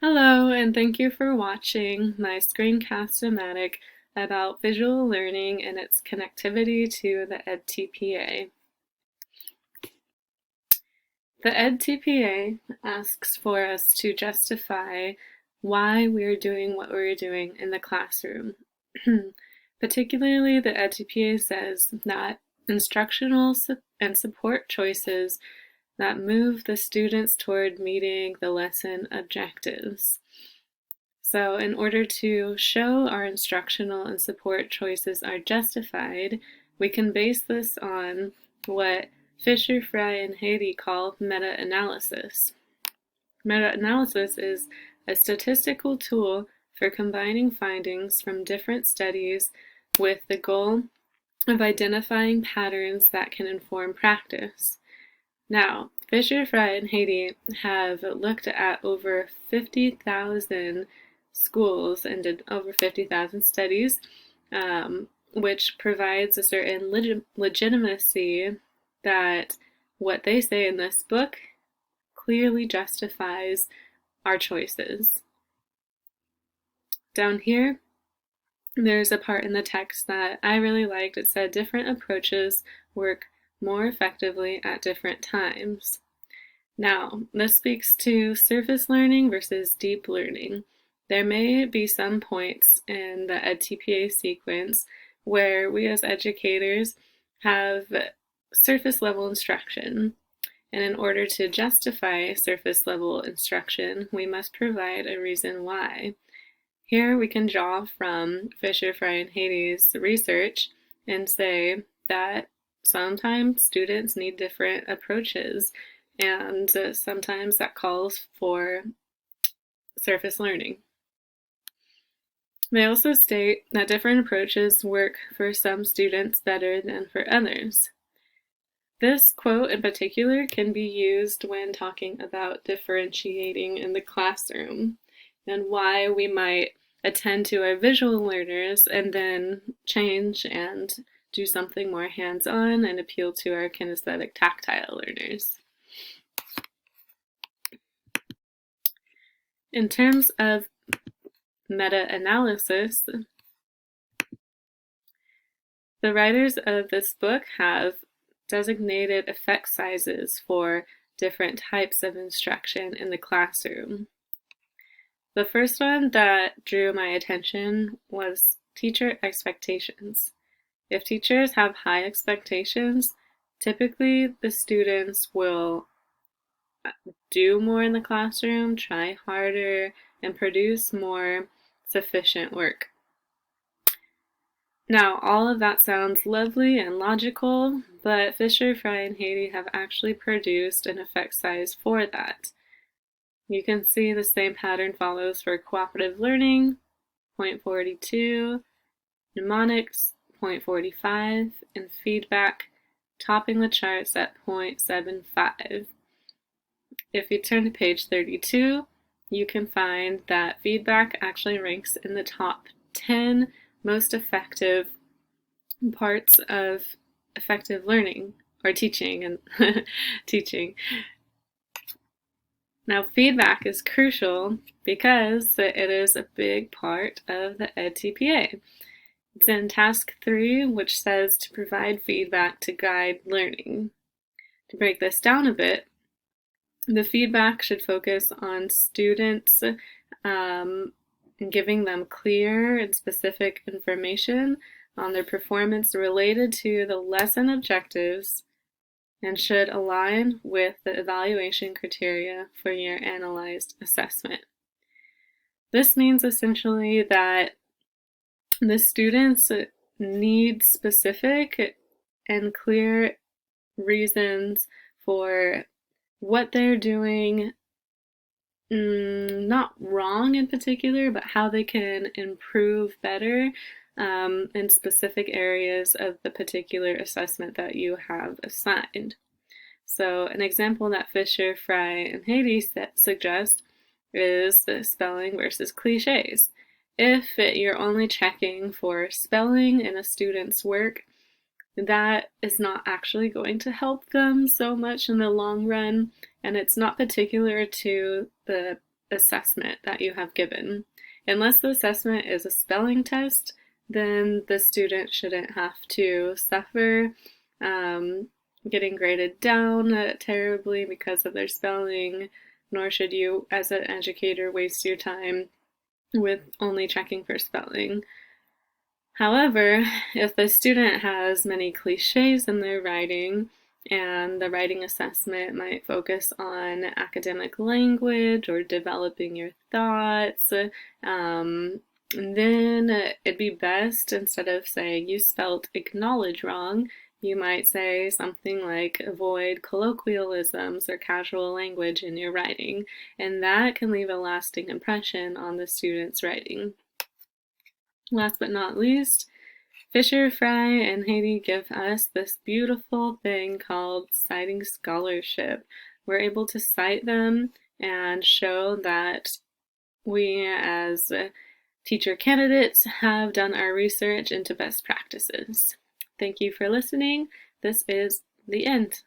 Hello, and thank you for watching my screencast-o-matic about visual learning and its connectivity to the edTPA. The edTPA asks for us to justify why we're doing what we're doing in the classroom. Particularly, the edTPA says that instructional and support choices that move the students toward meeting the lesson objectives. So in order to show our instructional and support choices are justified, we can base this on what Fisher, Fry, and Haiti call meta-analysis. Meta-analysis is a statistical tool for combining findings from different studies with the goal of identifying patterns that can inform practice. Now, Fisher, Fry, and Haiti have looked at over 50,000 schools and did over 50,000 studies, which provides a certain legitimacy that what they say in this book clearly justifies our choices. Down here, there's a part in the text that I really liked. It said different approaches work more effectively at different times. Now, this speaks to surface learning versus deep learning. There may be some points in the edTPA sequence where we as educators have surface level instruction. And in order to justify surface level instruction, we must provide a reason why. Here we can draw from Fisher, Fry, and Haiti's research and say that sometimes students need different approaches, and sometimes that calls for surface learning. They also state that different approaches work for some students better than for others. This quote in particular can be used when talking about differentiating in the classroom and why we might attend to our visual learners and then change and do something more hands-on and appeal to our kinesthetic tactile learners. In terms of meta-analysis, the writers of this book have designated effect sizes for different types of instruction in the classroom. The first one that drew my attention was teacher expectations. If teachers have high expectations, typically the students will do more in the classroom, try harder, and produce more sufficient work. Now, all of that sounds lovely and logical, but Fisher, Fry, and Haiti have actually produced an effect size for that. You can see the same pattern follows for cooperative learning, 0.42, mnemonics, 0.45, and feedback, topping the charts at 0.75. If you turn to page 32, you can find that feedback actually ranks in the top 10 most effective parts of effective learning or teaching and teaching. Now, feedback is crucial because it is a big part of the edTPA. It's in task 3, which says to provide feedback to guide learning. To break this down a bit, the feedback should focus on students and giving them clear and specific information on their performance related to the lesson objectives and should align with the evaluation criteria for your analyzed assessment. This means essentially that the students need specific and clear reasons for what they're doing, not wrong in particular, but how they can improve better in specific areas of the particular assessment that you have assigned. So an example that Fisher, Fry, and Haiti suggest is the spelling versus cliches. If you're only checking for spelling in a student's work, that is not actually going to help them so much in the long run, and it's not particular to the assessment that you have given. Unless the assessment is a spelling test, then the student shouldn't have to suffer getting graded down terribly because of their spelling, nor should you, as an educator, waste your time with only checking for spelling. However, if the student has many cliches in their writing, and the writing assessment might focus on academic language or developing your thoughts, then it'd be best, instead of saying you spelt acknowledge wrong, you might say something like avoid colloquialisms or casual language in your writing, and that can leave a lasting impression on the student's writing. Last but not least, Fisher, Fry, and Haiti give us this beautiful thing called citing scholarship. We're able to cite them and show that we as teacher candidates have done our research into best practices. Thank you for listening. This is the end.